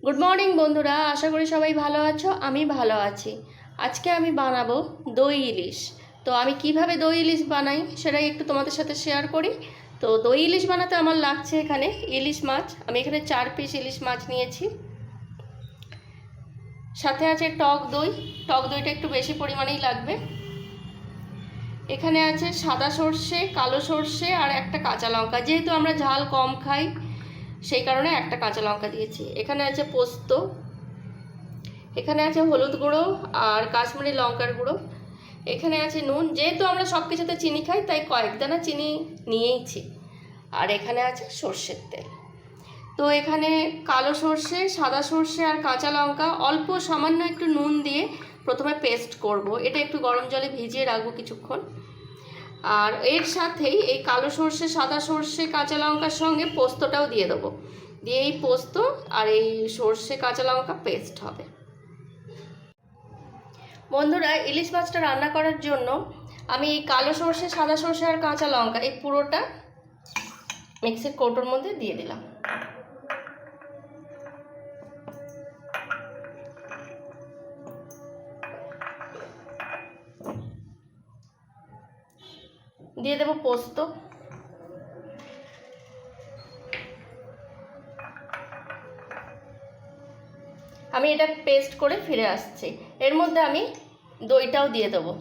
Good morning বন্ধুরা, আশা করি সবাই ভালো আছো। আমি ভালো আছি। আজকে আমি বানাবো দই ইলিশ। তো আমি কিভাবে দই ইলিশ বানাই সেটাই একটু তোমাদের সাথে শেয়ার করি। তো দই ইলিশ বানাতে আমার লাগছে এখানে ইলিশ মাছ। আমি এখানে 4 পিস ইলিশ মাছ নিয়েছি। সাথে আছে টক দই। টক দইটা একটু বেশি পরিমাণেই লাগবে। এখানে আছে সাদা সর্ষে, কালো সর্ষে আর একটা কাঁচা লঙ্কা। যেহেতু আমরা ঝাল কম খাই সেই কারণে একটা কাঁচা লঙ্কা দিয়েছি। এখানে আছে পোস্ত, এখানে আছে হলুদ গুঁড়ো আর কাশ্মীরি লঙ্কার গুঁড়ো, এখানে আছে নুন। যেহেতু আমরা সব কিছুতে চিনি খাই তাই কয়েক দানা চিনি নিয়েইছি। আর এখানে আছে সর্ষের তেল। তো এখানে কালো সর্ষে, সাদা সর্ষে আর কাঁচা লঙ্কা অল্প সামান্য একটু নুন দিয়ে প্রথমে পেস্ট করব। এটা একটু গরম জলে ভিজিয়ে রাখবো কিছুক্ষণ। আর এর সাথেই এই কালো সর্ষে, সাদা সর্ষে, কাঁচা লঙ্কার সঙ্গে পোস্তটাও দিয়ে দেবো। দিয়ে এই পোস্ত আর এই সর্ষে কাঁচা লঙ্কা পেস্ট হবে। বন্ধুরা, ইলিশ মাছটা রান্না করার জন্য আমি এই কালো সর্ষে, সাদা সর্ষে আর কাঁচা লঙ্কা এই পুরোটা মিক্সির কৌটোর মধ্যে দিয়ে দিলাম। দিয়ে দেব পোস্ত। আমি এটা পেস্ট করে ফিরে আসছি। এর মধ্যে আমি দইটাও দিয়ে দেবো।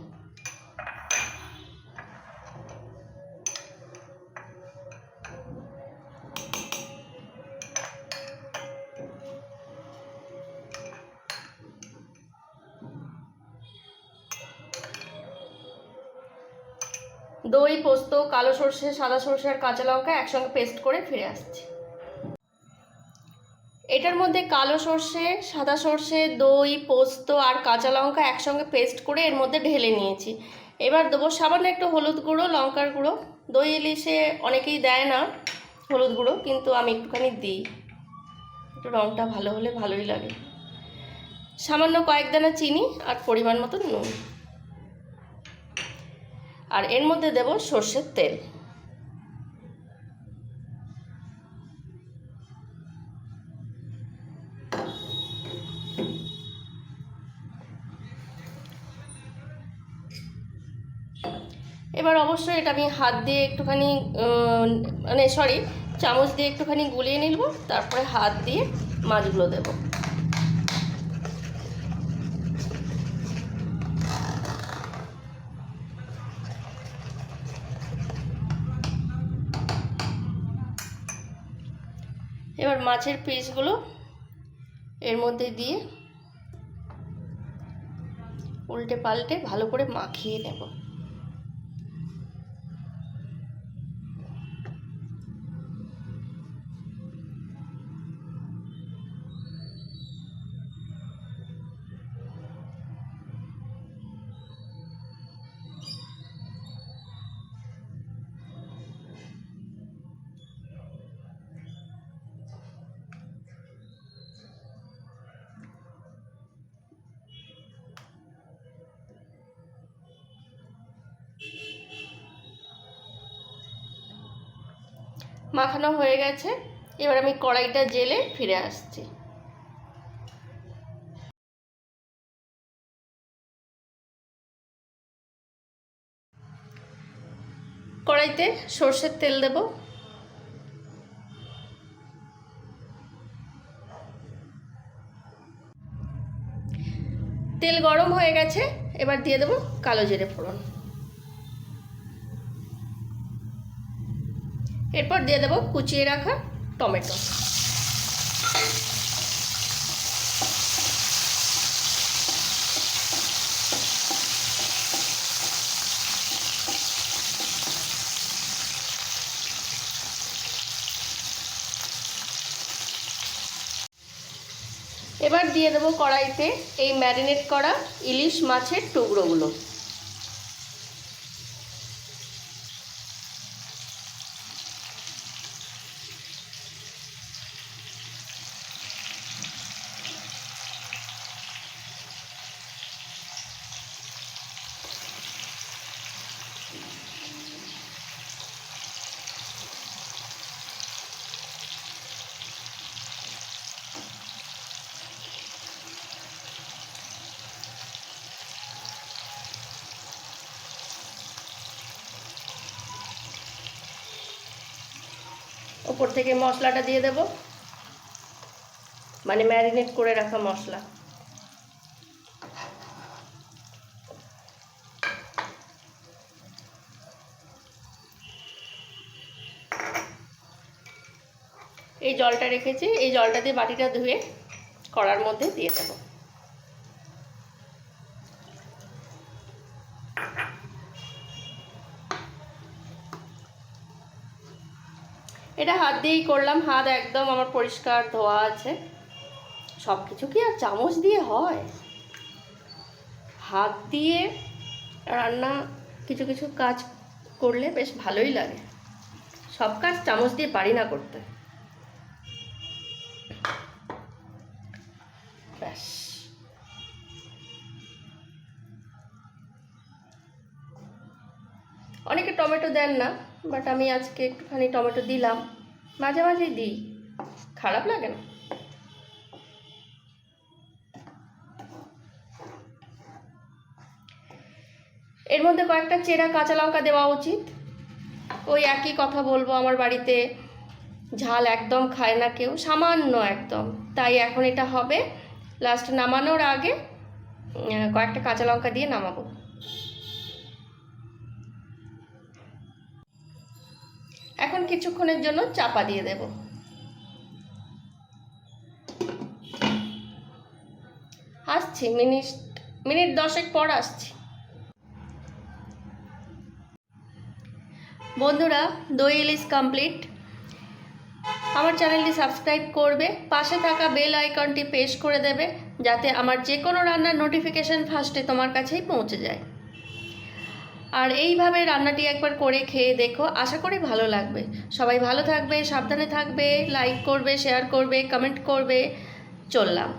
দই, পোস্ত, কালো সর্ষে, সাদা সর্ষে আর কাঁচা লঙ্কা একসঙ্গে পেস্ট করে ফিরে আসছি। এটার মধ্যে কালো সর্ষে, সাদা সর্ষে, দই, পোস্ত আর কাঁচা লঙ্কা একসঙ্গে পেস্ট করে এর মধ্যে ঢেলে নিয়েছি। এবার দেবো সামান্য একটু হলুদ গুঁড়ো, লঙ্কার গুঁড়ো। দই ইলিশে অনেকেই দেয় না হলুদ গুঁড়ো, কিন্তু আমি একটুখানি দিই, একটু রঙটা ভালো হলে ভালোই লাগে। সামান্য কয়েক দানা চিনি আর পরিমাণ মতো নুন। আর এর মধ্যে দেব সর্ষের তেল। এবার অবশ্যই এটা আমি হাত দিয়ে একটুখানি চামচ দিয়ে একটুখানি গুলিয়ে নিব। তারপরে হাত দিয়ে মাছগুলো দেব। এবার মাছের পিসগুলো এর মধ্যে দিয়ে উল্টে পাল্টে ভালো করে মাখিয়ে নেব। মাখানো হয়ে গেছে। এবার আমি কড়াইটা জেলে ফিরে আসছি। কড়াইতে সর্ষের তেল দেব। তেল গরম হয়ে গেছে। এবার দিয়ে দেব কালো জিরে ফোড়ন। এরপর দিয়ে দেব কুচিয়ে রাখা টমেটো। এবার দিয়ে দেব কড়াইতে এই ম্যারিনেট করা ইলিশ মাছের টুকরোগুলো। ওপর থেকে মশলাটা দিয়ে দেব, মানে ম্যারিনেট করে রাখা মশলা। এই জলটা রেখেছি, এই জলটা দিয়ে বাটিটা ধুয়ে কড়ার মধ্যে দিয়ে দেব। এটা হাত দিয়েই করলাম, হাত একদম আমার পরিষ্কার ধোয়া আছে। সব কিছু কি আর চামচ দিয়ে হয়? হাত দিয়ে রান্না কিছু কিছু কাজ করলে বেশ ভালোই লাগে। সব কাজ চামচ দিয়ে পারি না করতে। ব্যাস, অনেকে টমেটো দেন না, বাট আমি আজকে একটুখানি টমেটো দিলাম। মাঝে মাঝেই দিই, খারাপ লাগে না। এর মধ্যে কয়েকটা চেরা কাঁচা লঙ্কা দেওয়া উচিত। ওই একই কথা বলবো, আমার বাড়িতে ঝাল একদম খায় না কেউ, সামান্য একদম, তাই এখন এটা হবে। লাস্ট নামানোর আগে কয়েকটা কাঁচা লঙ্কা দিয়ে নামাবো। এখন কিছুক্ষণের জন্য চাপা দিয়ে দেব। আসছি, মিনিট 10 পর আসছি। বন্ধুরা, দই ইলিশ কমপ্লিট। আমার চ্যানেলটি সাবস্ক্রাইব করবে, পাশে থাকা বেল আইকনটি প্রেস করে দেবে, যাতে আমার যে কোনো রান্নার নোটিফিকেশান ফার্স্টে তোমার কাছেই পৌঁছে যায়। আর এইভাবে রান্নাটি একবার করে খেয়ে দেখো, আশা করি ভালো লাগবে। সবাই ভালো থাকবে, সাবধানে থাকবে, লাইক করবে, শেয়ার করবে, কমেন্ট করবে। চললাম।